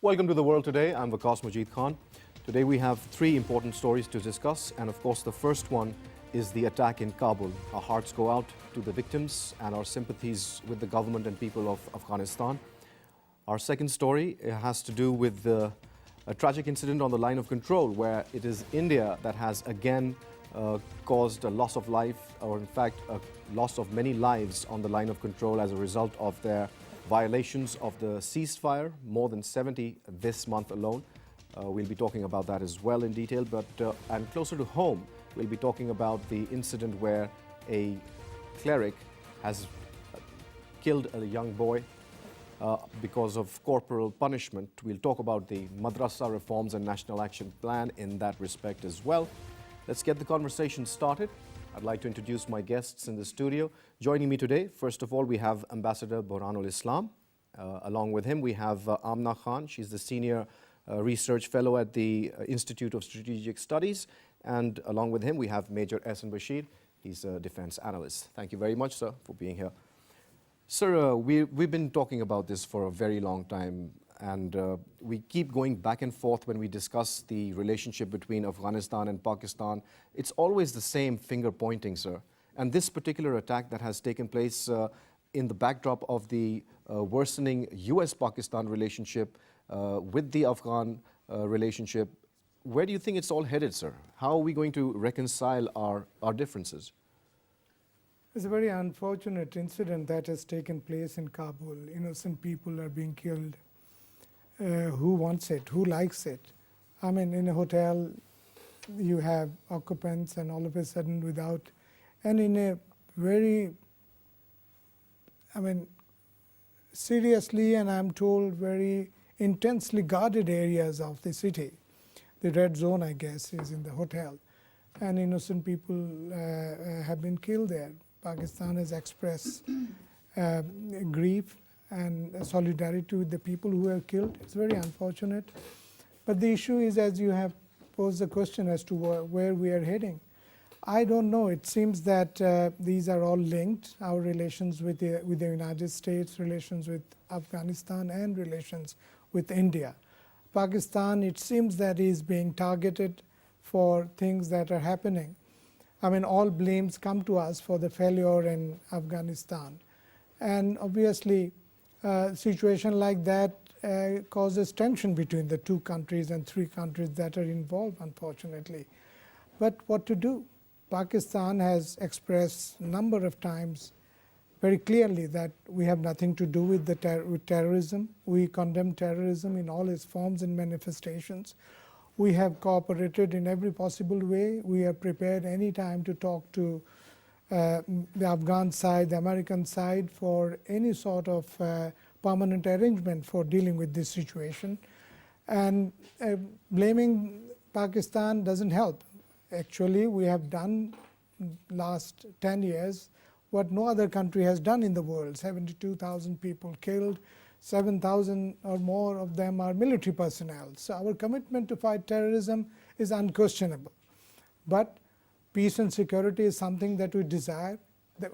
Welcome to The World Today. I'm Vikas Majid Khan. Today we have three important stories to discuss, and of course the first one is the attack in Kabul. Our hearts go out to the victims and our sympathies with the government and people of Afghanistan. Our second story has to do with a tragic incident on the line of control, where it is India that has again caused a loss of life, or in fact a loss of many lives on the line of control as a result of their violations of the ceasefire, more than 70 this month alone. We'll be talking about that as well in detail, but and closer to home, we'll be talking about the incident where a cleric has killed a young boy because of corporal punishment. We'll talk about the madrasa reforms and national action plan in that respect as well. Let's get the conversation started. I'd like to introduce my guests in the studio. Joining me today, first of all, we have Ambassador Borhanul Islam. Along with him, we have Amna Khan. She's the Senior Research Fellow at the Institute of Strategic Studies. And along with him, we have Major Ehsan Bashir. He's a defense analyst. Thank you very much, sir, for being here. Sir, we've been talking about this for a very long time, and we keep going back and forth when we discuss the relationship between Afghanistan and Pakistan. It's always the same finger pointing, sir. And this particular attack that has taken place in the backdrop of the worsening US-Pakistan relationship with the Afghan relationship, where do you think it's all headed, sir? How are we going to reconcile our differences? It's a very unfortunate incident that has taken place in Kabul. Innocent people are being killed. Who wants it? Who likes it? I mean, in a hotel, you have occupants and all of a sudden without, and in a very, seriously, and I'm told very intensely guarded areas of the city. The red zone, I guess, is in the hotel. And innocent people have been killed there. Pakistan has expressed grief and solidarity with the people who were killed. It's very unfortunate. But the issue is, as you have posed the question as to where we are heading, I don't know. It seems that these are all linked, our relations with the United States, relations with Afghanistan, and relations with India. Pakistan, it seems that is being targeted for things that are happening. All blames come to us for the failure in Afghanistan. And obviously, a situation like that causes tension between the two countries and three countries that are involved, unfortunately. But what to do? Pakistan has expressed a number of times very clearly that we have nothing to do with terrorism. We condemn terrorism in all its forms and manifestations. We have cooperated in every possible way. We are prepared any time to talk to the Afghan side, the American side, for any sort of permanent arrangement for dealing with this situation. And blaming Pakistan doesn't help. Actually, we have done last 10 years what no other country has done in the world. 72,000 people killed, 7,000 or more of them are military personnel. So our commitment to fight terrorism is unquestionable. But peace and security is something that we desire.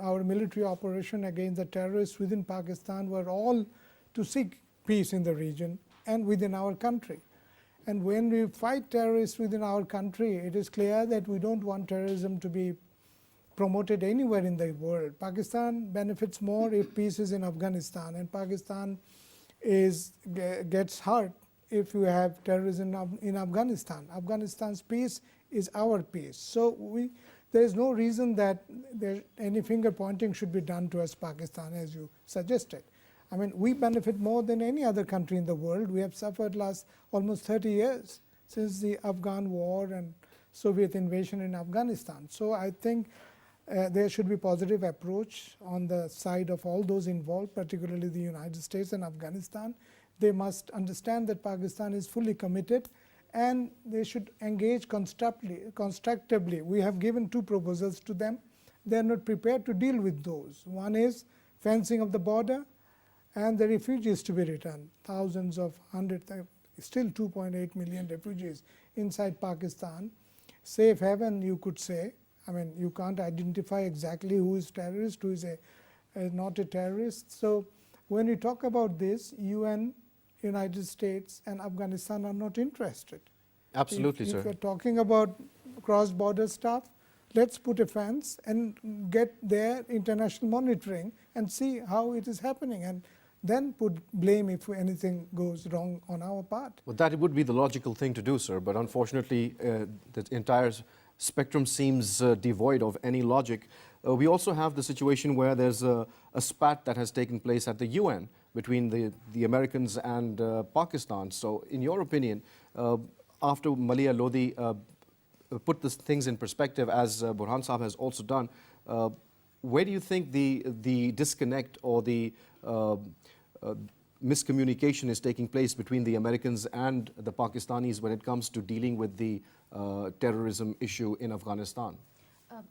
Our military operation against the terrorists within Pakistan were all to seek peace in the region and within our country. And when we fight terrorists within our country, it is clear that we don't want terrorism to be promoted anywhere in the world. Pakistan benefits more if peace is in Afghanistan, and Pakistan gets hurt if you have terrorism in Afghanistan. Afghanistan's peace is our peace. So there is no reason that any finger pointing should be done towards Pakistan, as you suggested. We benefit more than any other country in the world. We have suffered last almost 30 years since the Afghan war and Soviet invasion in Afghanistan. So I think there should be positive approach on the side of all those involved, particularly the United States and Afghanistan. They must understand that Pakistan is fully committed, and they should engage constructively. We have given two proposals to them. They are not prepared to deal with those. One is fencing of the border and the refugees to be returned. Thousands of hundreds, still 2.8 million refugees inside Pakistan. Safe haven, you could say. You can't identify exactly who is terrorist, who is not a terrorist. So when we talk about this, UN United States and Afghanistan are not interested. Absolutely, If sir. you're talking about cross-border stuff, let's put a fence and get their international monitoring and see how it is happening, and then put blame if anything goes wrong on our part. Well, that would be the logical thing to do, sir, but unfortunately, the entire spectrum seems devoid of any logic. We also have the situation where there's a spat that has taken place at the UN between the Americans and Pakistan. So, in your opinion, after Malia Lodi put these things in perspective, as Burhan Saab has also done, where do you think the disconnect or the miscommunication is taking place between the Americans and the Pakistanis when it comes to dealing with the terrorism issue in Afghanistan?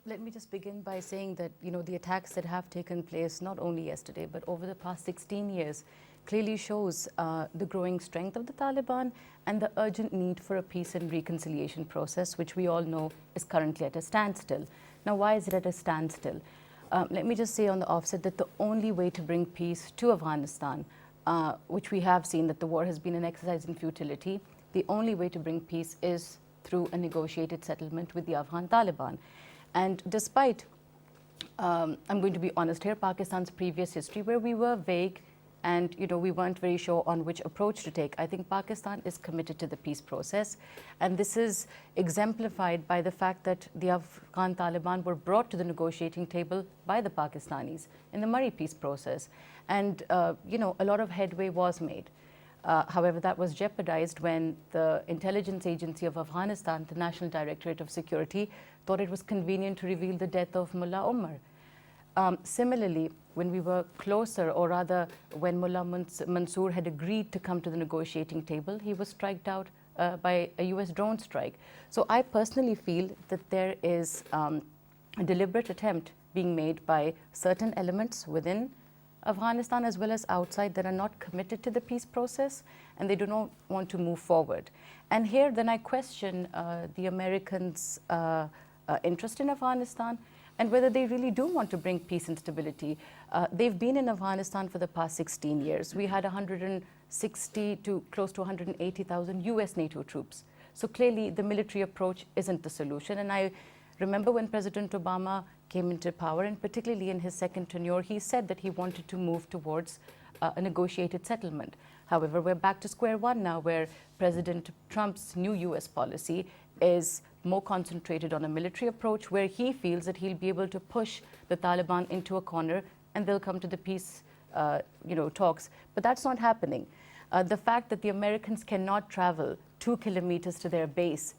Let me just begin by saying that the attacks that have taken place not only yesterday but over the past 16 years clearly shows the growing strength of the Taliban and the urgent need for a peace and reconciliation process, which we all know is currently at a standstill. Now, why is it at a standstill? Let me just say on the offset that the only way to bring peace to Afghanistan, which we have seen that the war has been an exercise in futility, the only way to bring peace is through a negotiated settlement with the Afghan Taliban. And despite, I'm going to be honest here, Pakistan's previous history where we were vague and we weren't very sure on which approach to take, I think Pakistan is committed to the peace process. And this is exemplified by the fact that the Afghan Taliban were brought to the negotiating table by the Pakistanis in the Murree peace process. And a lot of headway was made. However, that was jeopardized when the intelligence agency of Afghanistan, the National Directorate of Security, thought it was convenient to reveal the death of Mullah Omar. Similarly, when we were closer, or rather when Mullah Mansoor had agreed to come to the negotiating table, he was striked out by a US drone strike. So I personally feel that there is a deliberate attempt being made by certain elements within Afghanistan as well as outside that are not committed to the peace process, and they do not want to move forward. And here then I question the Americans' interest in Afghanistan and whether they really do want to bring peace and stability. They've been in Afghanistan for the past 16 years. We had 160 to close to 180,000 US NATO troops. So clearly the military approach isn't the solution. And I remember when President Obama came into power, and particularly in his second tenure, he said that he wanted to move towards a negotiated settlement. However, we're back to square one now, where President Trump's new US policy is more concentrated on a military approach, where he feels that he'll be able to push the Taliban into a corner and they'll come to the peace talks. But that's not happening. The fact that the Americans cannot travel 2 kilometers to their base,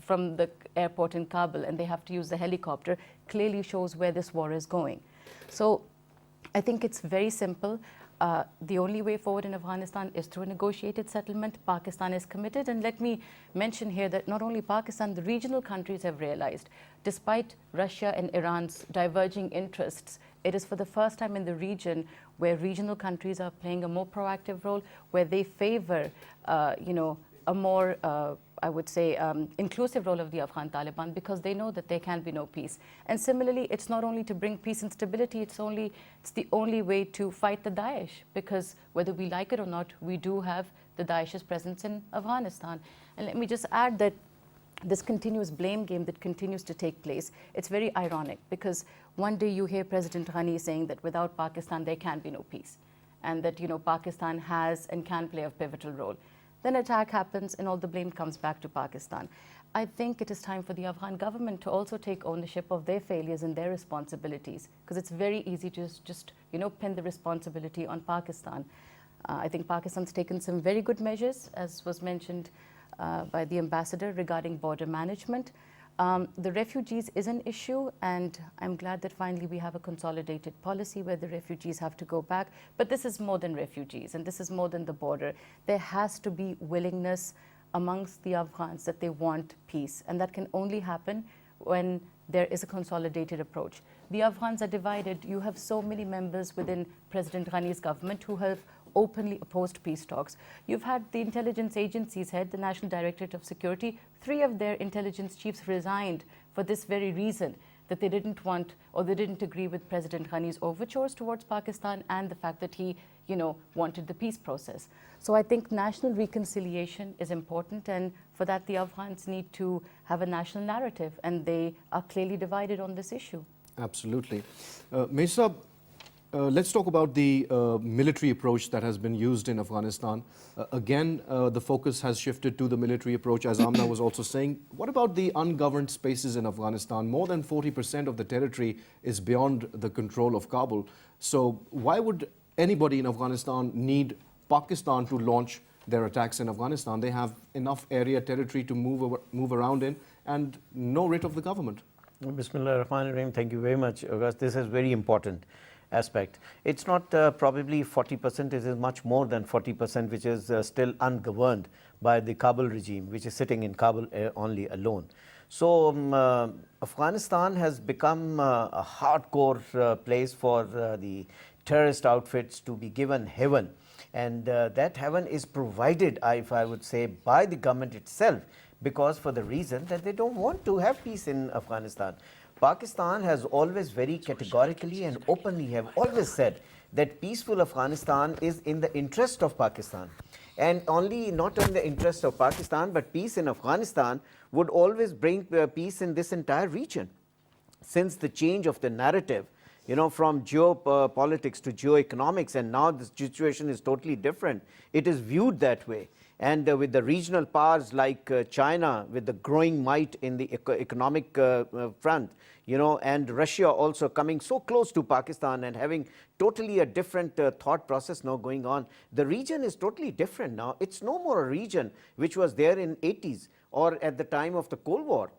from the airport in Kabul, and they have to use the helicopter, clearly shows where this war is going. So I think it's very simple. The only way forward in Afghanistan is through a negotiated settlement. Pakistan is committed. And let me mention here that not only Pakistan, the regional countries have realized, despite Russia and Iran's diverging interests, it is for the first time in the region where regional countries are playing a more proactive role, where they favor, a more, I would say, inclusive role of the Afghan Taliban, because they know that there can be no peace. And similarly, it's not only to bring peace and stability, it's the only way to fight the Daesh, because whether we like it or not, we do have the Daesh's presence in Afghanistan. And let me just add that this continuous blame game that continues to take place, it's very ironic, because one day you hear President Ghani saying that without Pakistan, there can be no peace, and that, Pakistan has and can play a pivotal role. Then attack happens and all the blame comes back to Pakistan. I think it is time for the Afghan government to also take ownership of their failures and their responsibilities, because it's very easy to just pin the responsibility on Pakistan. I think Pakistan's taken some very good measures, as was mentioned by the ambassador, regarding border management. The refugees is an issue, and I'm glad that finally we have a consolidated policy where the refugees have to go back. But this is more than refugees, and this is more than the border. There has to be willingness amongst the Afghans that they want peace, and that can only happen when there is a consolidated approach. The Afghans are divided. You have so many members within President Ghani's government who have openly opposed peace talks. You've had the intelligence agencies head, the National Directorate of Security, 3 of their intelligence chiefs resigned for this very reason, that they didn't want or they didn't agree with President Ghani's overtures towards Pakistan and the fact that he, wanted the peace process. So I think national reconciliation is important, and for that the Afghans need to have a national narrative, and they are clearly divided on this issue. Absolutely. Mesa, let's talk about the military approach that has been used in Afghanistan. Again, the focus has shifted to the military approach, as Amna was also saying. What about the ungoverned spaces in Afghanistan? More than 40% of the territory is beyond the control of Kabul. So why would anybody in Afghanistan need Pakistan to launch their attacks in Afghanistan? They have enough area territory to move around in, and no writ of the government. Bismillah ar-Rahman ar-Rahim. Thank you very much, August. This is very important aspect. It's not probably 40%, it is much more than 40%, which is still ungoverned by the Kabul regime, which is sitting in Kabul only alone. So Afghanistan has become a hardcore place for the terrorist outfits to be given heaven, and that heaven is provided, if I would say, by the government itself, because for the reason that they don't want to have peace in Afghanistan. Pakistan has always very categorically and openly have always said that peaceful Afghanistan is in the interest of Pakistan, and only not in the interest of Pakistan, but peace in Afghanistan would always bring peace in this entire region. Since the change of the narrative, from geopolitics to geoeconomics, and now the situation is totally different. It is viewed that way. And with the regional powers like China, with the growing might in the economic front, and Russia also coming so close to Pakistan and having totally a different thought process now going on, the region is totally different now. It's no more a region which was there in 80s or at the time of the Cold War.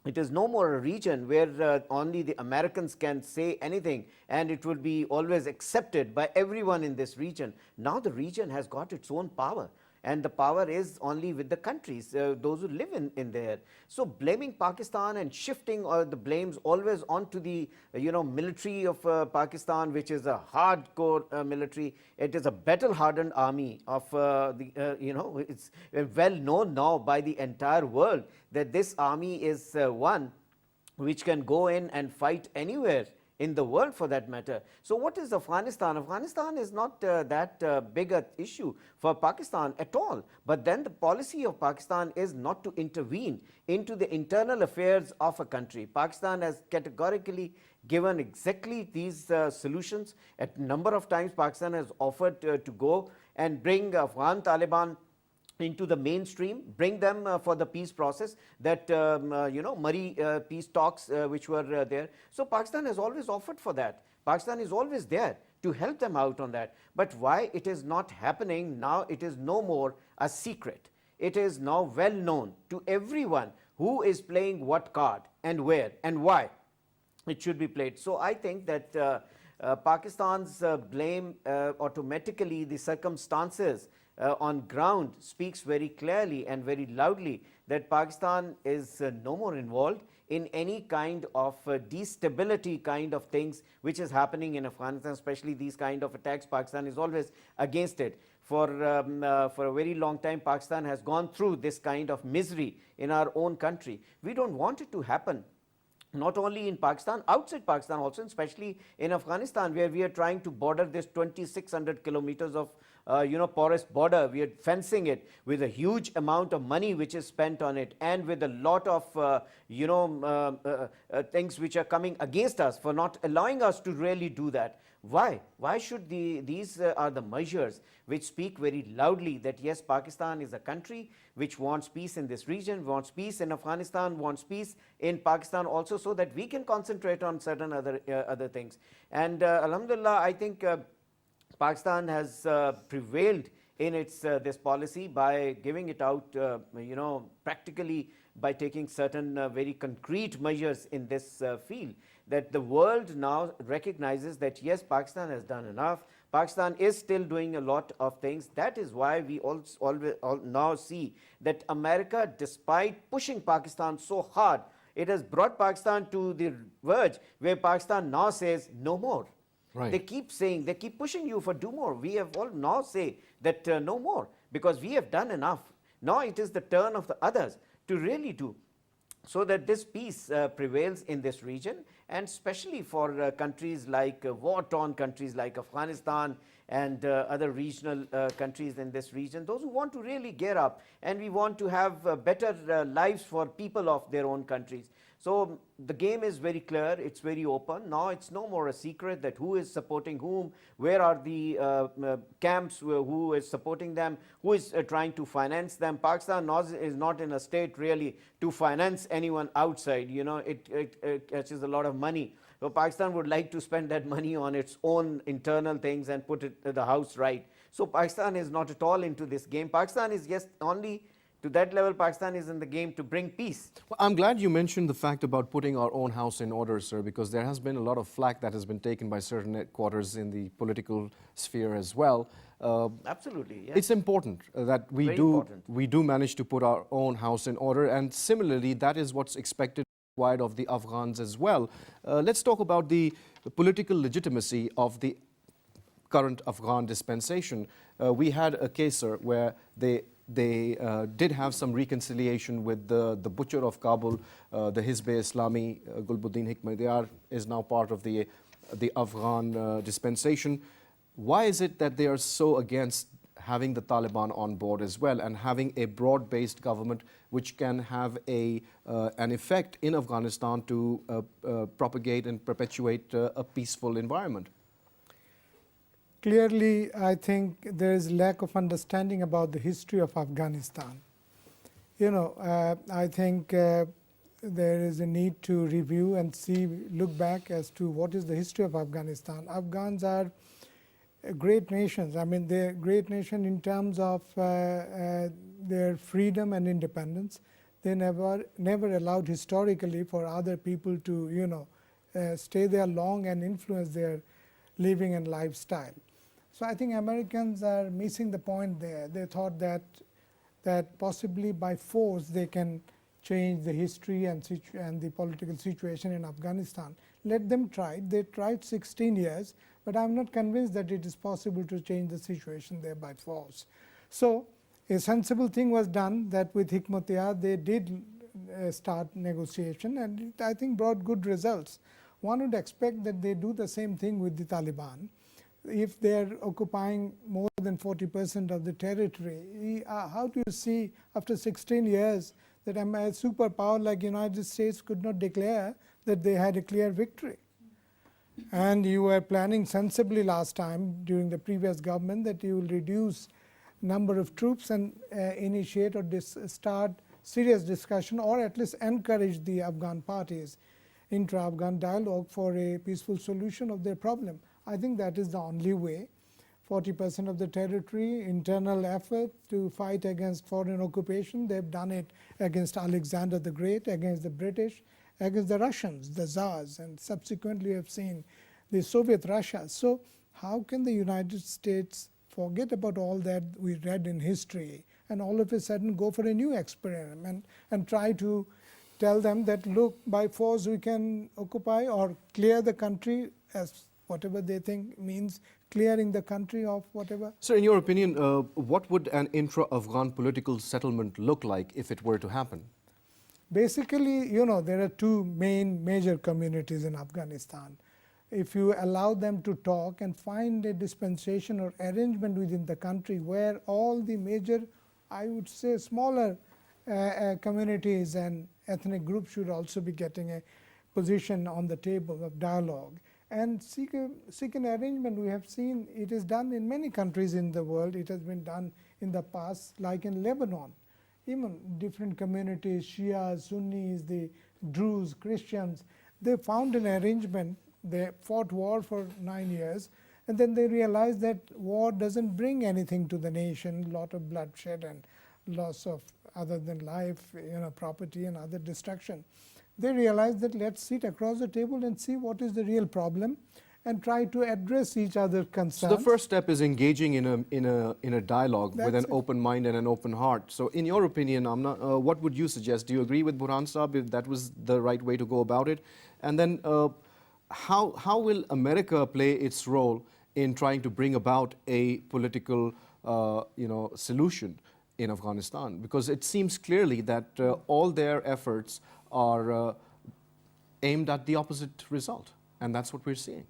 It is no more a region where only the Americans can say anything and it will be always accepted by everyone in this region. Now the region has got its own power, and the power is only with the countries, those who live in there. So blaming Pakistan and shifting the blames always onto the military of Pakistan, which is a hardcore military. It is a battle-hardened army of it's well known now by the entire world that this army is one which can go in and fight anywhere in the world for that matter. So what is Afghanistan? Afghanistan is not that big an issue for Pakistan at all. But then the policy of Pakistan is not to intervene into the internal affairs of a country. Pakistan has categorically given exactly these solutions. At number of times Pakistan has offered to go and bring Afghan Taliban into the mainstream, bring them for the peace process, that Murray peace talks which were there. So Pakistan has always offered for that. Pakistan is always there to help them out on that. But why it is not happening now, it is no more a secret. It is now well known to everyone who is playing what card and where and why it should be played. So I think that Pakistan's blame automatically, the circumstances on ground speaks very clearly and very loudly that Pakistan is no more involved in any kind of destability kind of things which is happening in Afghanistan, especially these kind of attacks. Pakistan is always against it. For a very long time, Pakistan has gone through this kind of misery in our own country. We don't want it to happen. Not only in Pakistan, outside Pakistan also, especially in Afghanistan, where we are trying to border this 2,600 kilometers of porous border. We are fencing it with a huge amount of money which is spent on it, and with a lot of things which are coming against us for not allowing us to really do that. Why? Why should these are the measures which speak very loudly that yes, Pakistan is a country which wants peace in this region, wants peace in Afghanistan, wants peace in Pakistan also, so that we can concentrate on certain other things. And Alhamdulillah, I think Pakistan has prevailed in its this policy by giving it out practically by taking certain very concrete measures in this field, that the world now recognizes that yes, Pakistan has done enough. Pakistan is still doing a lot of things. That is why we always now see that America, despite pushing Pakistan so hard, it has brought Pakistan to the verge where Pakistan now says no more. Right. They keep saying, they keep pushing you for do more. We have all now say that no more, because we have done enough. Now it is the turn of the others to really do. so that this peace prevails in this region, and especially for countries like war-torn countries like Afghanistan and other regional countries in this region, those who want to really gear up, and we want to have better lives for people of their own countries. So the game is very clear, it's very open. Now it's no more a secret that who is supporting whom, where are the camps, who is supporting them, who is trying to finance them. Pakistan is not in a state really to finance anyone outside. You know, it catches a lot of money. So Pakistan would like to spend that money on its own internal things and put the house right. So Pakistan is not at all into this game. Pakistan is just only to that level. Pakistan is in the game to bring peace. Well, I'm glad you mentioned the fact about putting our own house in order, sir, because there has been a lot of flack that has been taken by certain quarters in the political sphere as well. Absolutely, yes. It's important that Very important. we do manage to put our own house in order, and similarly, that is what's expected of the Afghans as well. Let's talk about the political legitimacy of the current Afghan dispensation. We had a case, sir, where they did have some reconciliation with the butcher of Kabul, the Hizb-e-Islami, Gulbuddin Hekmatyar, is now part of the Afghan dispensation. Why is it that they are so against having the Taliban on board as well, and having a broad-based government which can have an effect in Afghanistan to propagate and perpetuate a peaceful environment? Clearly, I think there is lack of understanding about the history of Afghanistan. You know, I think there is a need to review and look back as to what is the history of Afghanistan. Afghans are great nations. I mean, they're a great nation in terms of their freedom and independence. They never allowed historically for other people to, you know, stay there long and influence their living and lifestyle. So I think Americans are missing the point there. They thought that possibly by force they can change the history and the political situation in Afghanistan. Let them try. They tried 16 years, but I'm not convinced that it is possible to change the situation there by force. So a sensible thing was done, that with Hekmatyar they did start negotiation, and it, I think, brought good results. One would expect that they do the same thing with the Taliban. If they are occupying more than 40% of the territory, how do you see after 16 years that a superpower like United States could not declare that they had a clear victory? And you were planning sensibly last time during the previous government that you will reduce number of troops and initiate or start serious discussion, or at least encourage the Afghan parties intra-Afghan dialogue for a peaceful solution of their problem. I think that is the only way. 40% of the territory, internal effort to fight against foreign occupation. They've done it against Alexander the Great, against the British, against the Russians, the Tsars, and subsequently have seen the Soviet Russia. So how can the United States forget about all that we read in history and all of a sudden go for a new experiment and try to tell them that, look, by force we can occupy or clear the country, as whatever they think means clearing the country of whatever. So in your opinion, what would an intra-Afghan political settlement look like if it were to happen? Basically, you know, there are two major communities in Afghanistan. If you allow them to talk and find a dispensation or arrangement within the country where all the major, I would say, smaller communities and ethnic groups should also be getting a position on the table of dialogue, and seek an arrangement. We have seen it is done in many countries in the world. It has been done in the past, like in Lebanon. Even different communities, Shias, Sunnis, the Druze, Christians, they found an arrangement. They fought war for 9 years, and then they realized that war doesn't bring anything to the nation, a lot of bloodshed and loss of, other than life, you know, property and other destruction. They realized that let's sit across the table and see what is the real problem and try to address each other's concerns. So the first step is engaging in a dialogue with an open mind and an open heart. So in your opinion, Amna, what would you suggest? Do you agree with Burhan Saab if that was the right way to go about it? And then how will America play its role in trying to bring about a political solution in Afghanistan? Because it seems clearly that all their efforts are aimed at the opposite result, and that's what we're seeing.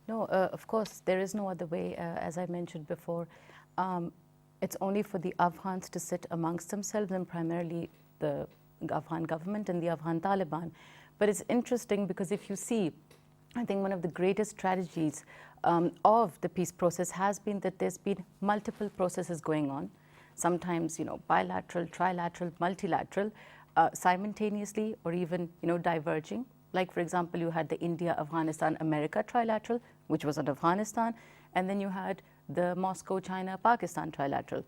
No, of course, there is no other way, as I mentioned before. It's only for the Afghans to sit amongst themselves, and primarily the Afghan government and the Afghan Taliban. But it's interesting because if you see, I think one of the greatest strategies of the peace process has been that there's been multiple processes going on, sometimes, you know, bilateral, trilateral, multilateral, simultaneously or even, you know, diverging. Like, for example, you had the India, Afghanistan, America trilateral, which was on Afghanistan, and then you had the Moscow, China, Pakistan trilateral.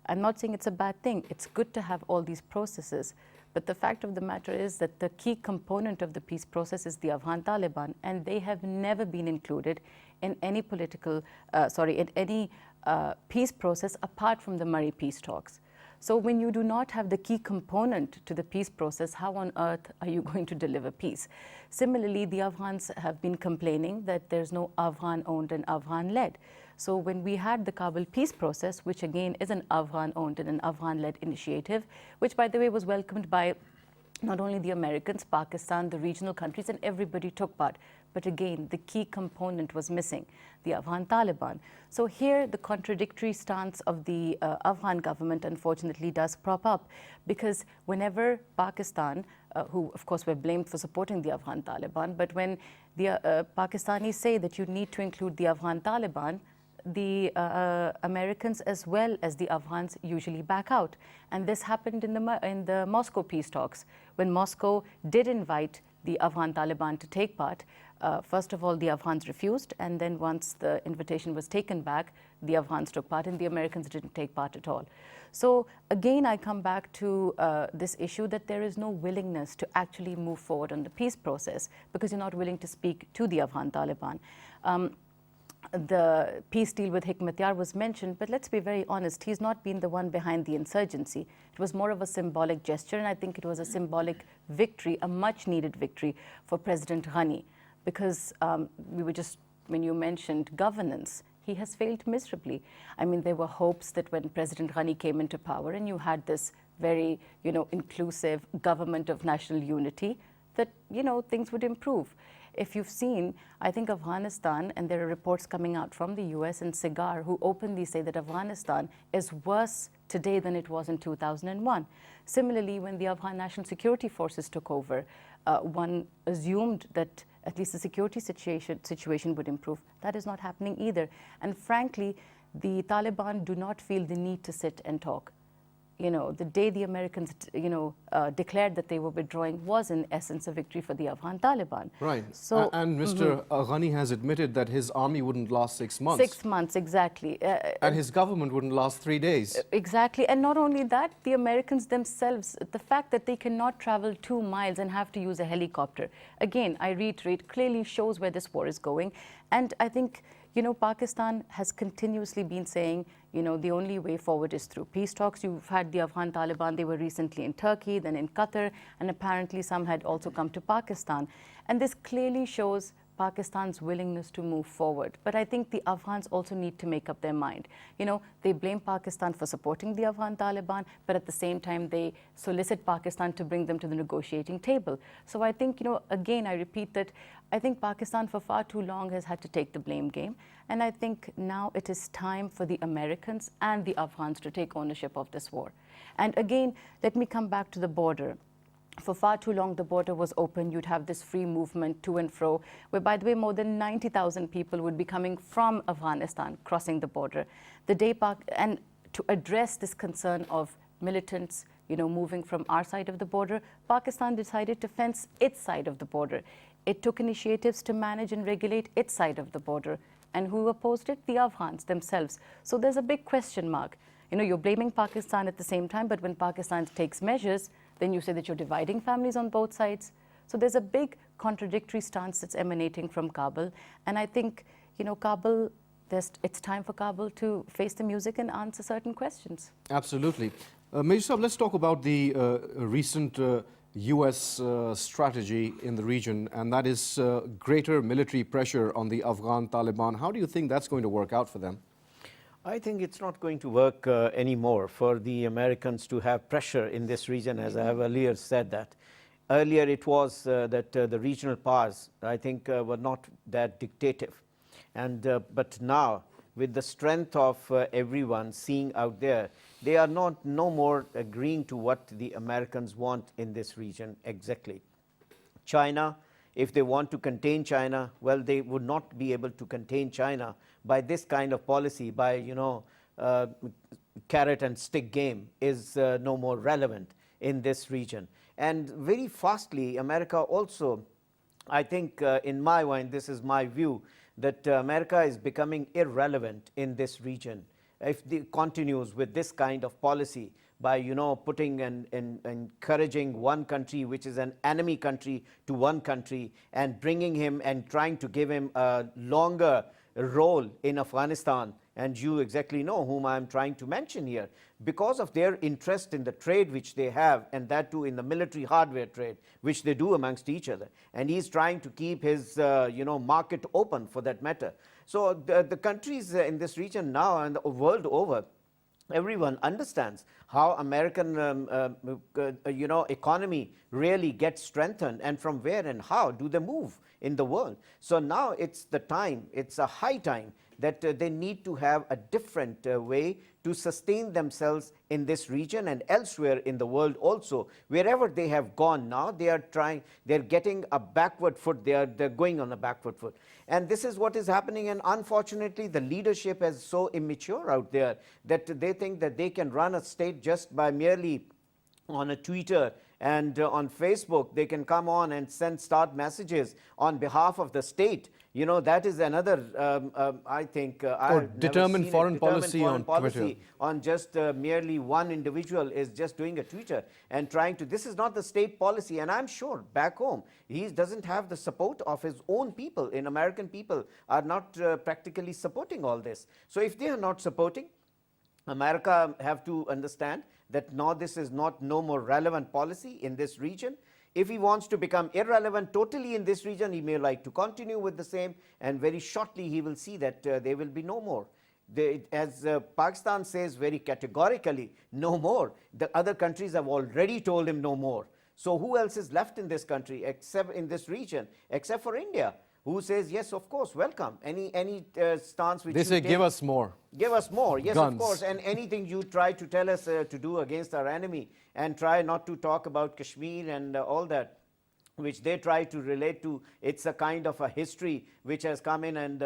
I'm not saying it's a bad thing. It's good to have all these processes. But the fact of the matter is that the key component of the peace process is the Afghan Taliban, and they have never been included in any peace process apart from the Murray peace talks. So when you do not have the key component to the peace process, how on earth are you going to deliver peace? Similarly, the Afghans have been complaining that there's no Afghan-owned and Afghan-led. So when we had the Kabul peace process, which again is an Afghan-owned and an Afghan-led initiative, which by the way was welcomed by not only the Americans, Pakistan, the regional countries, and everybody took part. But again, the key component was missing, the Afghan Taliban. So here, the contradictory stance of the Afghan government, unfortunately, does prop up, because whenever Pakistan, who of course were blamed for supporting the Afghan Taliban, but when the Pakistanis say that you need to include the Afghan Taliban, the Americans as well as the Afghans usually back out. And this happened in the Moscow peace talks, when Moscow did invite the Afghan Taliban to take part. First of all, the Afghans refused, and then once the invitation was taken back, the Afghans took part and the Americans didn't take part at all. So again, I come back to this issue that there is no willingness to actually move forward on the peace process because you're not willing to speak to the Afghan Taliban. The peace deal with Hekmatyar was mentioned, but let's be very honest, he's not been the one behind the insurgency. It was more of a symbolic gesture, and I think it was a symbolic victory, a much needed victory for President Ghani, because when you mentioned governance, he has failed miserably. I mean, there were hopes that when President Ghani came into power and you had this very, inclusive government of national unity, that, things would improve. If you've seen, I think Afghanistan, and there are reports coming out from the US and SIGAR who openly say that Afghanistan is worse today than it was in 2001. Similarly, when the Afghan National Security Forces took over, one assumed that at least the security situation would improve. That is not happening either. And frankly, the Taliban do not feel the need to sit and talk. The day the Americans, declared that they were withdrawing was in essence a victory for the Afghan Taliban. Right. So, and Mr. Ghani has admitted that his army wouldn't last 6 months. 6 months, exactly. And his government wouldn't last 3 days. Exactly. And not only that, the Americans themselves, the fact that they cannot travel 2 miles and have to use a helicopter, again, I reiterate, clearly shows where this war is going. And I think, Pakistan has continuously been saying, the only way forward is through peace talks. You've had the Afghan Taliban, they were recently in Turkey, then in Qatar, and apparently some had also come to Pakistan. And this clearly shows Pakistan's willingness to move forward. But I think the Afghans also need to make up their mind. They blame Pakistan for supporting the Afghan Taliban, but at the same time, they solicit Pakistan to bring them to the negotiating table. So I think, again, I repeat that I think Pakistan for far too long has had to take the blame game. And I think now it is time for the Americans and the Afghans to take ownership of this war. And again, let me come back to the border. For far too long, the border was open. You'd have this free movement to and fro, where, by the way, more than 90,000 people would be coming from Afghanistan, crossing the border. And to address this concern of militants, moving from our side of the border, Pakistan decided to fence its side of the border. It took initiatives to manage and regulate its side of the border. And who opposed it? The Afghans themselves. So there's a big question mark. You're blaming Pakistan at the same time, but when Pakistan takes measures, then you say that you're dividing families on both sides. So there's a big contradictory stance that's emanating from Kabul. And I think, Kabul, it's time for Kabul to face the music and answer certain questions. Absolutely. Major Saab, let's talk about the recent US strategy in the region, and that is greater military pressure on the Afghan Taliban. How do you think that's going to work out for them? I think it's not going to work anymore for the Americans to have pressure in this region, as I have earlier said that. Earlier it was that the regional powers, I think, were not that dictative. But now, with the strength of everyone seeing out there, they are no more agreeing to what the Americans want in this region exactly. China, if they want to contain China, well, they would not be able to contain China by this kind of policy, by, carrot and stick game is no more relevant in this region. And very fastly, America also, I think, in my mind, this is my view, that America is becoming irrelevant in this region if it continues with this kind of policy by putting and encouraging one country which is an enemy country to one country and bringing him and trying to give him a longer role in Afghanistan. And you exactly know whom I'm trying to mention here, because of their interest in the trade which they have, and that too in the military hardware trade which they do amongst each other. And he's trying to keep his market open for that matter. So the countries in this region now and the world over, everyone understands how American economy really gets strengthened, and from where and how do they move in the world. So now it's the time, it's a high time that they need to have a different way to sustain themselves in this region and elsewhere in the world also. Wherever they have gone now, they're getting a backward foot, they're going on a backward foot. And this is what is happening, and unfortunately the leadership is so immature out there that they think that they can run a state just by merely on a Twitter and on Facebook. They can come on and start messages on behalf of the state. That is another, I think, or determined foreign policy on Twitter. On just merely one individual is just doing a Twitter and trying to, this is not the state policy. And I'm sure back home, he doesn't have the support of his own people. In American people are not practically supporting all this. So if they are not supporting, America have to understand that now this is no more relevant policy in this region. If he wants to become irrelevant totally in this region, he may like to continue with the same, and very shortly he will see that there will be no more. As Pakistan says very categorically, no more. The other countries have already told him no more. So who else is left in this country, except in this region, except for India, who says, yes, of course, welcome. Any stance which they say, give us more. Give us more, yes, Guns. of course. And anything you try to tell us to do against our enemy, and try not to talk about Kashmir and all that, which they try to relate to. It's a kind of a history which has come in, and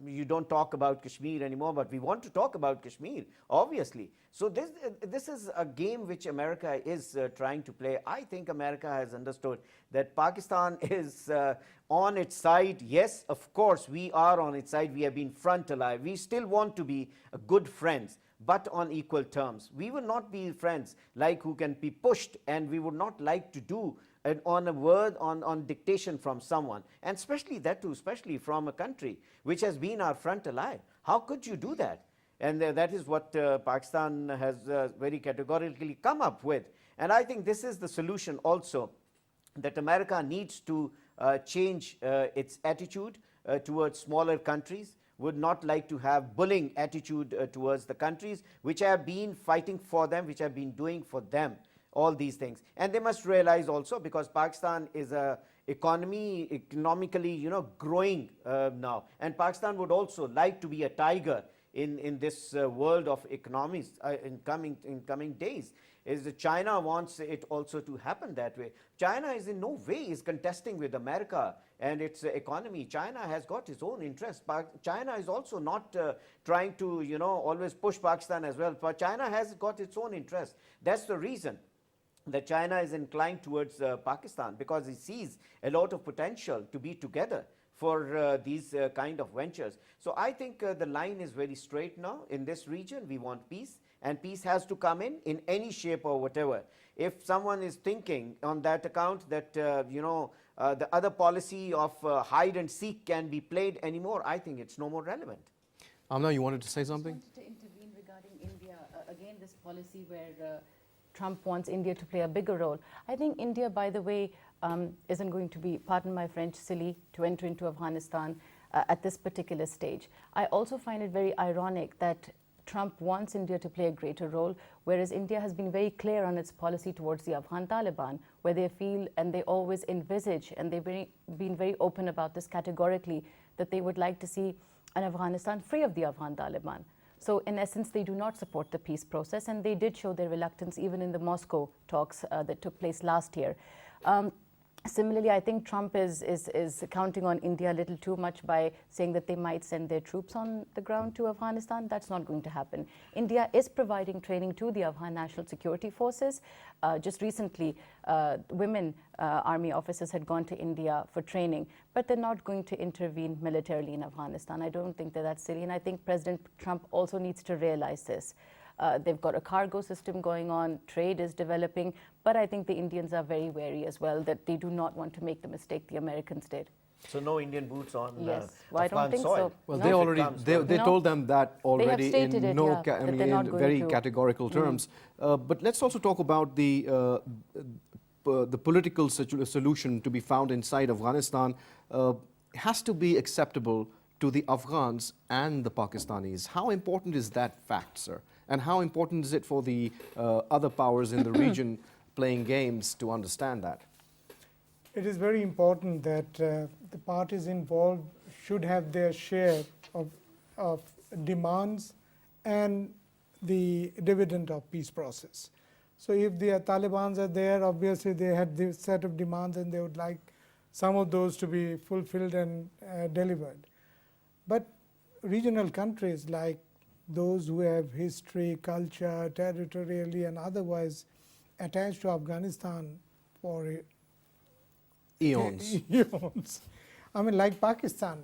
you don't talk about Kashmir anymore, but we want to talk about Kashmir, obviously. So this is a game which America is trying to play. I think America has understood that Pakistan is on its side. Yes, of course, we are on its side. We have been front alive. We still want to be good friends, but on equal terms. We will not be friends like who can be pushed, and we would not like to do on a word, on dictation from someone, and especially that too, especially from a country which has been our front ally. How could you do that? And that is what Pakistan has very categorically come up with. And I think this is the solution also, that America needs to change its attitude towards smaller countries, would not like to have bullying attitude towards the countries which have been fighting for them, which have been doing for them all these things. And they must realize also, because Pakistan is a economically growing now, and Pakistan would also like to be a tiger in this world of economies in coming days. Is that China wants it also to happen that way. China is in no way is contesting with America and its economy. China has got its own interests. China is also not trying to always push Pakistan as well, but China has got its own interests. That's the reason that China is inclined towards Pakistan, because it sees a lot of potential to be together for these kind of ventures. So I think the line is very straight now. In this region, we want peace, and peace has to come in any shape or whatever. If someone is thinking on that account that the other policy of hide and seek can be played anymore, I think it's no more relevant. Amna, you wanted to say I something? just wanted to intervene regarding India. Again, this policy where Trump wants India to play a bigger role. I think India, by the way, isn't going to be, pardon my French, silly to enter into Afghanistan at this particular stage. I also find it very ironic that Trump wants India to play a greater role, whereas India has been very clear on its policy towards the Afghan Taliban, where they feel and they always envisage, and they've been very open about this categorically, that they would like to see an Afghanistan free of the Afghan Taliban. So in essence, they do not support the peace process, and they did show their reluctance even in the Moscow talks that took place last year. Similarly, I think Trump is counting on India a little too much by saying that they might send their troops on the ground to Afghanistan. That's not going to happen. India is providing training to the Afghan National Security Forces. Just recently, women army officers had gone to India for training, but they're not going to intervene militarily in Afghanistan. I don't think that that's silly, and I think President Trump also needs to realize this. They've got a cargo system going on, trade is developing, but I think the Indians are very wary as well that they do not want to make the mistake the Americans did. So no Indian boots on Yes. Well, I Afghan don't think soil. so. Well, No. they already they No. told them that already stated in it, no yeah, ca- I that mean, they're not in going very to. categorical terms. But let's also talk about the political solution to be found inside Afghanistan has to be acceptable to the Afghans and the Pakistanis. How important is that fact, sir? And how important is it for the other powers in the region playing games to understand that? It is very important that the parties involved should have their share of demands and the dividend of peace process. So if the Taliban are there, obviously they had this set of demands and they would like some of those to be fulfilled and delivered. But regional countries like those who have history, culture, territorially and otherwise attached to Afghanistan for Eons. eons. I mean, like Pakistan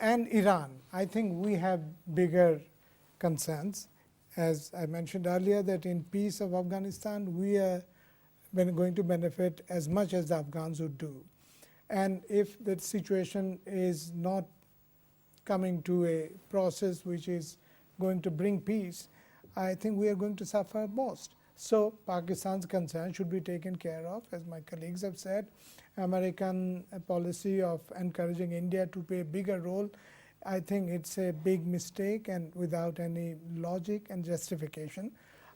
and Iran, I think we have bigger concerns. As I mentioned earlier, that in peace of Afghanistan, we are going to benefit as much as the Afghans would do. And if the situation is not coming to a process which is going to bring peace, I think we are going to suffer most. So Pakistan's concern should be taken care of, as my colleagues have said. American policy of encouraging India to play a bigger role, I think it's a big mistake and without any logic and justification.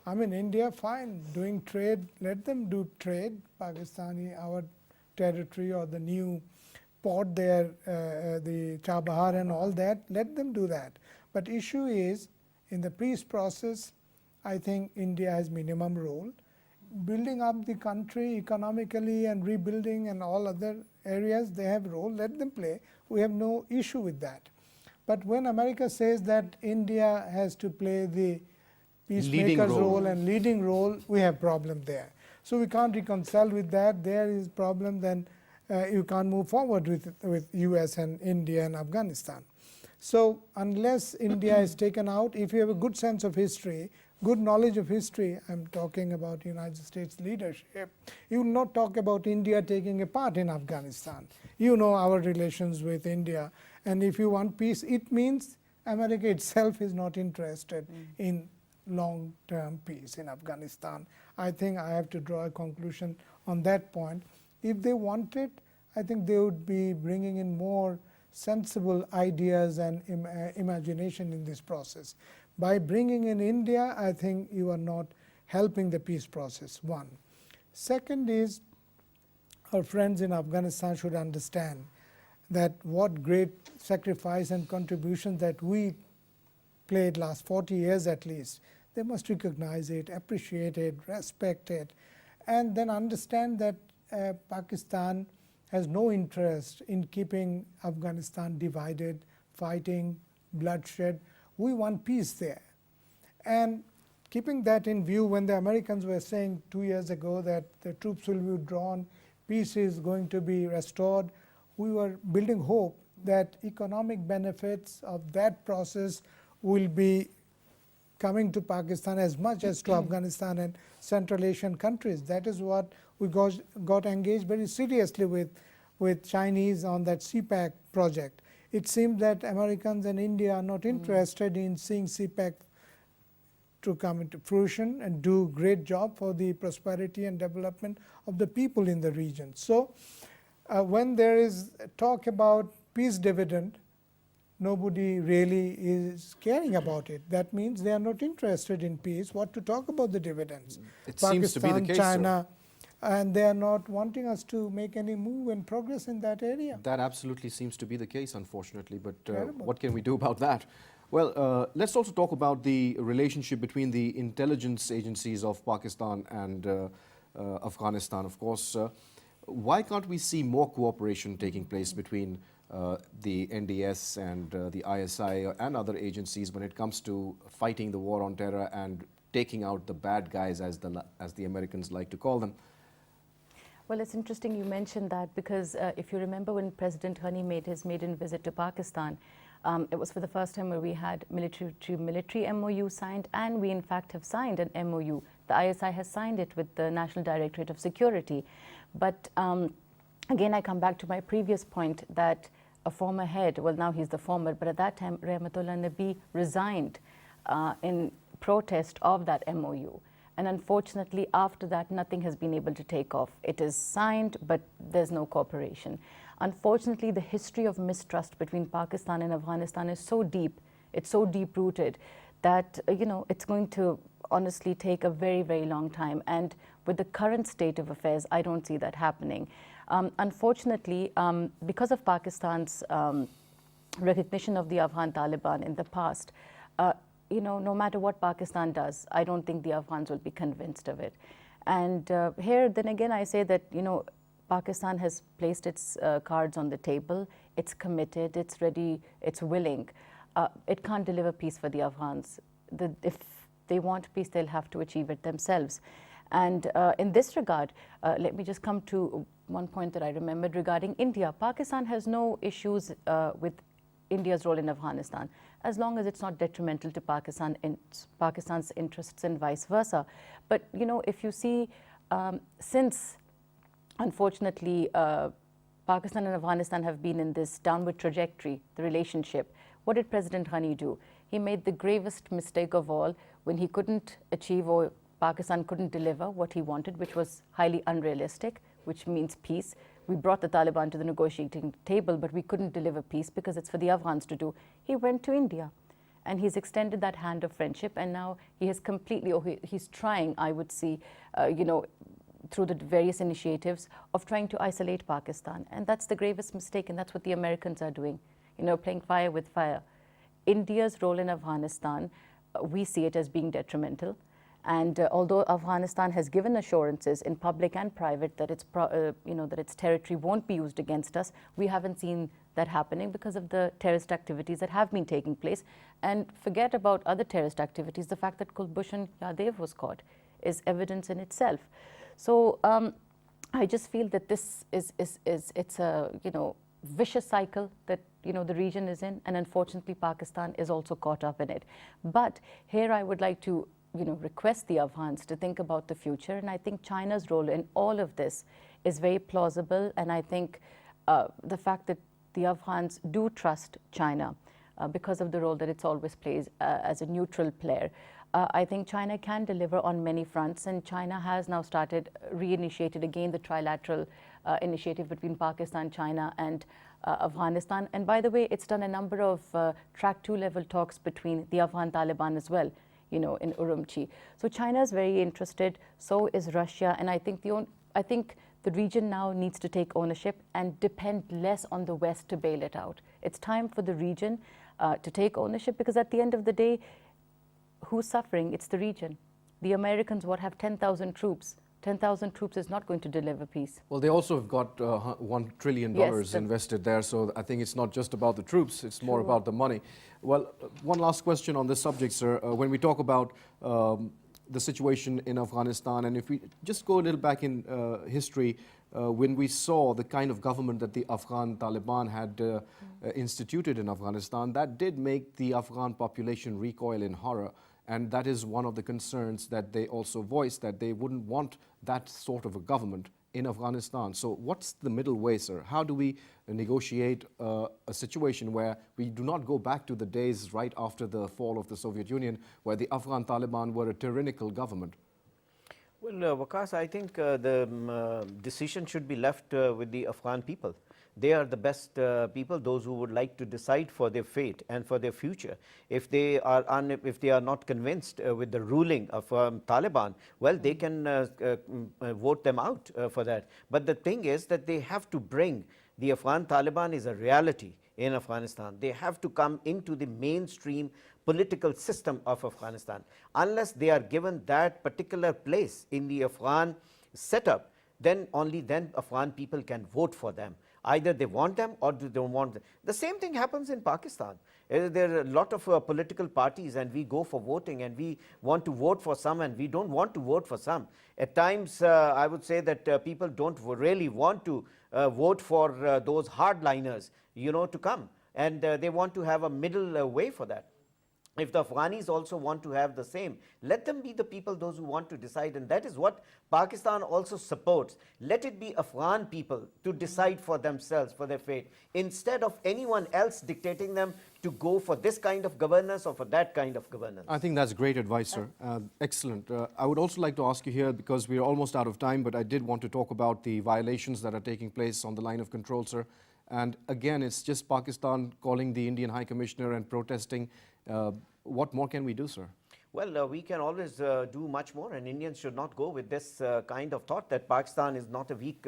I mean, India, fine, doing trade, let them do trade. Pakistani, our territory or the new port there, the Chabahar and all that, let them do that. But issue is, in the peace process, I think India has minimum role. Building up the country economically and rebuilding and all other areas, they have role, let them play. We have no issue with that. But when America says that India has to play the peacemaker's role and leading role, we have problem there. So we can't reconcile with that. There is problem, then you can't move forward with US and India and Afghanistan. So unless India is taken out, if you have a good sense of history, good knowledge of history, I'm talking about United States leadership, you will not talk about India taking a part in Afghanistan. You know our relations with India. And if you want peace, it means America itself is not interested in long-term peace in Afghanistan. I think I have to draw a conclusion on that point. If they want it, I think they would be bringing in more sensible ideas and imagination in this process. By bringing in India, I think you are not helping the peace process, one. Second is, our friends in Afghanistan should understand that what great sacrifice and contribution that we played last 40 years at least, they must recognize it, appreciate it, respect it, and then understand that Pakistan has no interest in keeping Afghanistan divided, fighting, bloodshed. We want peace there. And keeping that in view, when the Americans were saying 2 years ago that the troops will be withdrawn, peace is going to be restored, we were building hope that economic benefits of that process will be coming to Pakistan as much as to Afghanistan and Central Asian countries. That is what we got engaged very seriously with Chinese on that CPEC project. It seemed that Americans and India are not interested in seeing CPEC to come into fruition and do great job for the prosperity and development of the people in the region. So when there is talk about peace dividend, nobody really is caring about it. That means they are not interested in peace. What to talk about the dividends? It seems to be the case, sir. China, and they are not wanting us to make any move and progress in that area. That absolutely seems to be the case, unfortunately, but Terrible. what can we do about that? Well, let's also talk about the relationship between the intelligence agencies of Pakistan and Afghanistan, of course. Why can't we see more cooperation taking place between the NDS and the ISI and other agencies when it comes to fighting the war on terror and taking out the bad guys, as the Americans like to call them? Well, it's interesting you mentioned that because if you remember when President Ghani made his maiden visit to Pakistan, it was for the first time where we had military MOU signed, and we in fact have signed an MOU. The ISI has signed it with the National Directorate of Security. But again, I come back to my previous point that a former head, well now he's the former, but at that time Rahmatullah Nabi resigned in protest of that MOU. And unfortunately, after that, nothing has been able to take off. It is signed, but there's no cooperation. Unfortunately, the history of mistrust between Pakistan and Afghanistan is so deep, it's so deep-rooted, that it's going to honestly take a very, very long time. And with the current state of affairs, I don't see that happening. Unfortunately, because of Pakistan's recognition of the Afghan Taliban in the past, no matter what Pakistan does, I don't think the Afghans will be convinced of it. And here, then again, I say that, Pakistan has placed its cards on the table. It's committed, it's ready, it's willing. It can't deliver peace for the Afghans. If they want peace, they'll have to achieve it themselves. And in this regard, let me just come to one point that I remembered regarding India. Pakistan has no issues with India's role in Afghanistan, as long as it's not detrimental to Pakistan's interests and vice versa. But if you see, since unfortunately Pakistan and Afghanistan have been in this downward trajectory, the relationship, what did President Ghani do? He made the gravest mistake of all when he couldn't achieve, or Pakistan couldn't deliver what he wanted, which was highly unrealistic, which means peace. We brought the Taliban to the negotiating table, but we couldn't deliver peace because it's for the Afghans to do. He went to India, and he's extended that hand of friendship, and now he has completely, or he's trying, I would see, through the various initiatives of trying to isolate Pakistan. And that's the gravest mistake, and that's what the Americans are doing, playing fire with fire. India's role in Afghanistan, we see it as being detrimental. And although Afghanistan has given assurances in public and private that that its territory won't be used against us, we haven't seen that happening because of the terrorist activities that have been taking place. And forget about other terrorist activities. The fact that Kulbhushan Yadav was caught is evidence in itself. So I just feel that this it's a vicious cycle that the region is in, and unfortunately Pakistan is also caught up in it. But here I would like to request the Afghans to think about the future, and I think China's role in all of this is very plausible, and I think the fact that the Afghans do trust China because of the role that it's always plays as a neutral player. I think China can deliver on many fronts, and China has now reinitiated again the trilateral initiative between Pakistan, China, and Afghanistan. And by the way, it's done a number of track 2 level talks between the Afghan Taliban as well, in Urumqi. So China is very interested, so is Russia, and I think the region now needs to take ownership and depend less on the West to bail it out. It's time for the region to take ownership, because at the end of the day, who's suffering? It's the region. The Americans have 10,000 troops. 10,000 troops is not going to deliver peace. Well, they also have got $1 trillion invested there, so I think it's not just about the troops, it's more about the money. Well, one last question on this subject, sir. When we talk about the situation in Afghanistan, and if we just go a little back in history, when we saw the kind of government that the Afghan Taliban had instituted in Afghanistan, that did make the Afghan population recoil in horror. And that is one of the concerns that they also voiced, that they wouldn't want that sort of a government in Afghanistan. So what's the middle way, sir? How do we negotiate a situation where we do not go back to the days right after the fall of the Soviet Union, where the Afghan Taliban were a tyrannical government? Well, Waqas, I think the decision should be left with the Afghan people. They are the best people, those who would like to decide for their fate and for their future. If they are not convinced with the ruling of Taliban, well, they can vote them out for that. But the thing is that they have to bring the Afghan Taliban is a reality in Afghanistan. They have to come into the mainstream political system of Afghanistan. Unless they are given that particular place in the Afghan setup, then only then Afghan people can vote for them. Either they want them or they don't want them. The same thing happens in Pakistan. There are a lot of political parties, and we go for voting, and we want to vote for some, and we don't want to vote for some. At times, I would say that people don't really want to vote for those hardliners, to come, and they want to have a middle way for that. If the Afghanis also want to have the same, let them be the people, those who want to decide, and that is what Pakistan also supports. Let it be Afghan people to decide for themselves, for their fate, instead of anyone else dictating them to go for this kind of governance or for that kind of governance. I think that's great advice, sir. Excellent. I would also like to ask you here, because we are almost out of time, but I did want to talk about the violations that are taking place on the line of control, sir. And again, it's just Pakistan calling the Indian High Commissioner and protesting. What more can we do, sir? Well, we can always do much more, and Indians should not go with this kind of thought that Pakistan is not a weak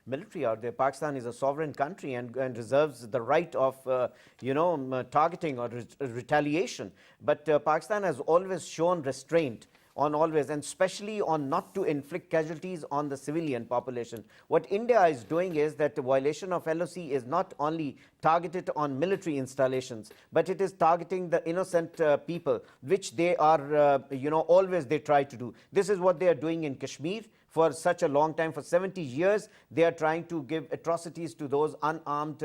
military out there. Pakistan is a sovereign country and reserves the right of, targeting or retaliation. But Pakistan has always shown restraint on always, and especially on not to inflict casualties on the civilian population. What India is doing is that the violation of LOC is not only targeted on military installations, but it is targeting the innocent people, which they are, always they try to do. This is what they are doing in Kashmir. For such a long time, for 70 years, they are trying to give atrocities to those unarmed,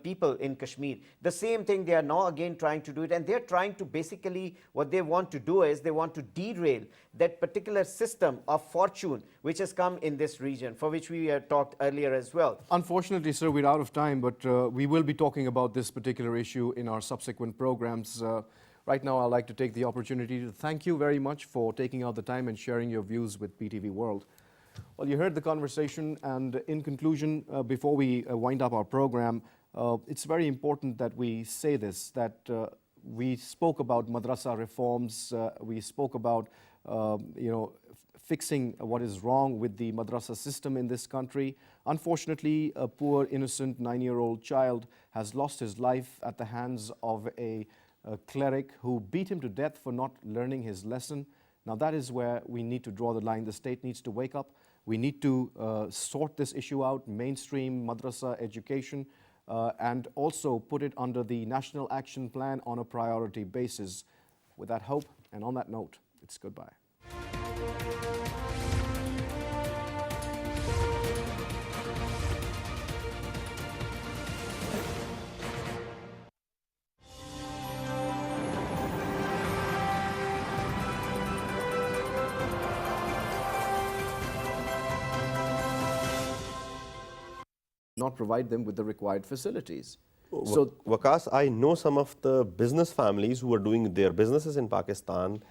people in Kashmir. The same thing they are now again trying to do it, and they are trying to basically, what they want to do is they want to derail that particular system of fortune which has come in this region, for which we talked earlier as well. Unfortunately, sir, we're out of time, but we will be talking about this particular issue in our subsequent programs. Right now, I'd like to take the opportunity to thank you very much for taking out the time and sharing your views with PTV World. Well, you heard the conversation, and in conclusion, before we wind up our program, it's very important that we say this, that we spoke about madrasa reforms, we spoke about, fixing what is wrong with the madrasa system in this country. Unfortunately, a poor, innocent 9-year-old child has lost his life at the hands of a cleric who beat him to death for not learning his lesson. Now that is where we need to draw the line. The state needs to wake up. We need to sort this issue out, mainstream madrasa education, and also put it under the National Action Plan on a priority basis. With that hope, and on that note, it's goodbye. Not provide them with the required facilities. So, Waqas, I know some of the business families who were doing their businesses in Pakistan.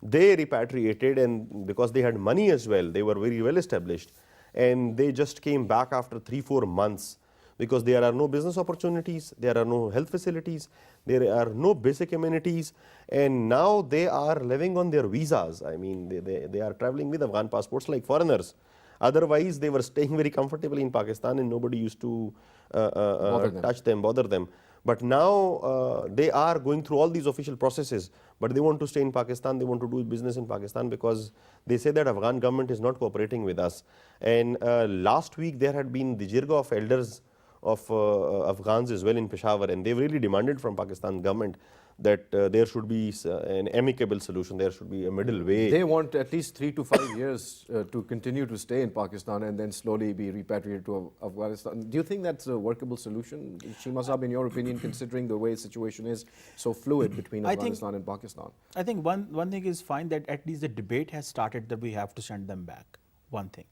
They repatriated, and because they had money as well, they were very well established, and they just came back after 3-4 months because there are no business opportunities, there are no health facilities, there are no basic amenities, and now they are living on their visas. I mean, they are traveling with Afghan passports like foreigners. Otherwise, they were staying very comfortably in Pakistan, and nobody used to bother them. But now they are going through all these official processes, but they want to stay in Pakistan, they want to do business in Pakistan because they say that Afghan government is not cooperating with us. And last week there had been the jirga of elders of Afghans as well in Peshawar, and they really demanded from Pakistan government that there should be an amicable solution, there should be a middle way. They want at least 3 to 5 years to continue to stay in Pakistan and then slowly be repatriated to Afghanistan. Do you think that's a workable solution, Shima Saab, in your opinion, considering the way the situation is so fluid between Afghanistan and Pakistan? I think one thing is fine, that at least the debate has started that we have to send them back. One thing.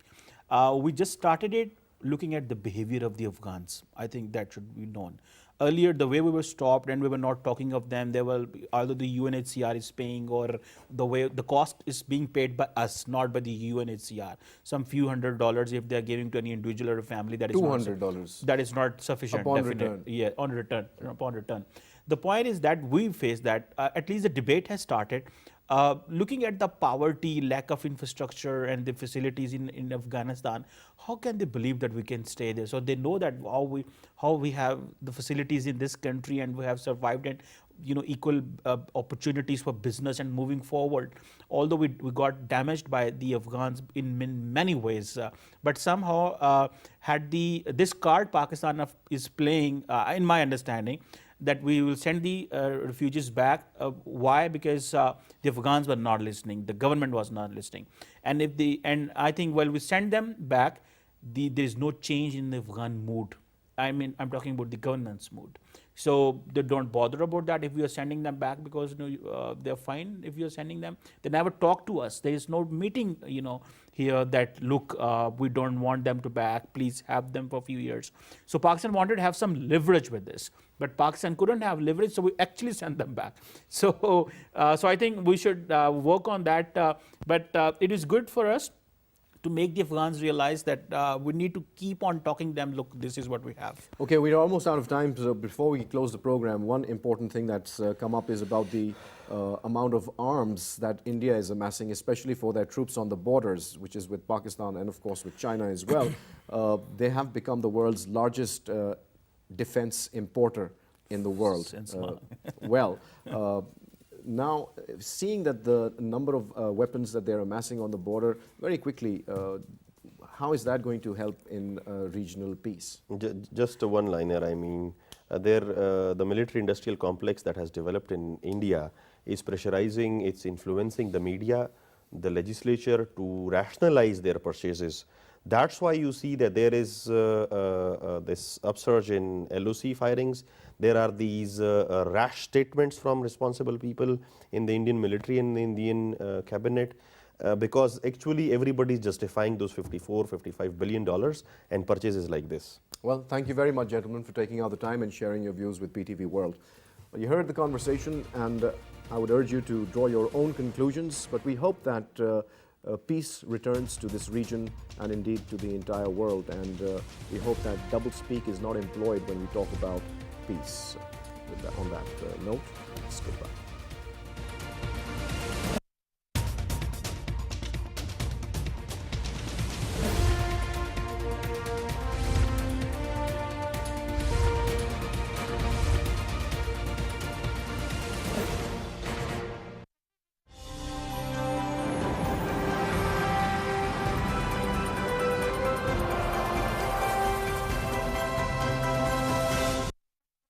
We just started it looking at the behavior of the Afghans. I think that should be known. Earlier, the way we were stopped and we were not talking of them, they were either the UNHCR is paying or the way the cost is being paid by us, not by the UNHCR. Some few $100 if they are giving to any individual or a family, that is $200. that is not sufficient. Upon definitely. return. Yeah, upon return. The point is that we face that at least the debate has started. Looking at the poverty, lack of infrastructure and the facilities in Afghanistan, how can they believe that we can stay there? So they know that how we have the facilities in this country and we have survived and equal opportunities for business and moving forward. Although we got damaged by the Afghans in many ways, but somehow had this card Pakistan is playing, in my understanding, that we will send the refugees back. Why? Because the Afghans were not listening. The government was not listening. And I think while we send them back, there is no change in the Afghan mood. I mean, I'm talking about the government's mood. So they don't bother about that if we are sending them back because they're fine if you're sending them. They never talk to us. There is no meeting, here that look, we don't want them to back. Please have them for a few years. So Pakistan wanted to have some leverage with this, but Pakistan couldn't have leverage, so we actually sent them back. So, so I think we should work on that. But it is good for us to make the Afghans realize that we need to keep on talking them, look, this is what we have. Okay, we're almost out of time, so before we close the program, one important thing that's come up is about the amount of arms that India is amassing, especially for their troops on the borders, which is with Pakistan and of course with China as well. They have become the world's largest defense importer in the world. Now, seeing that the number of weapons that they're amassing on the border very quickly, how is that going to help in regional peace? Just a one-liner, I mean, the military-industrial complex that has developed in India is pressurizing, it's influencing the media, the legislature to rationalize their purchases. That's why you see that there is this upsurge in LOC firings. There are these rash statements from responsible people in the Indian military and the Indian cabinet because actually everybody is justifying those $55 billion and purchases like this. Well, thank you very much, gentlemen, for taking out the time and sharing your views with PTV World. Well, you heard the conversation, and I would urge you to draw your own conclusions, but we hope that peace returns to this region and indeed to the entire world, and we hope that doublespeak is not employed when we talk about peace. On that note, it's goodbye.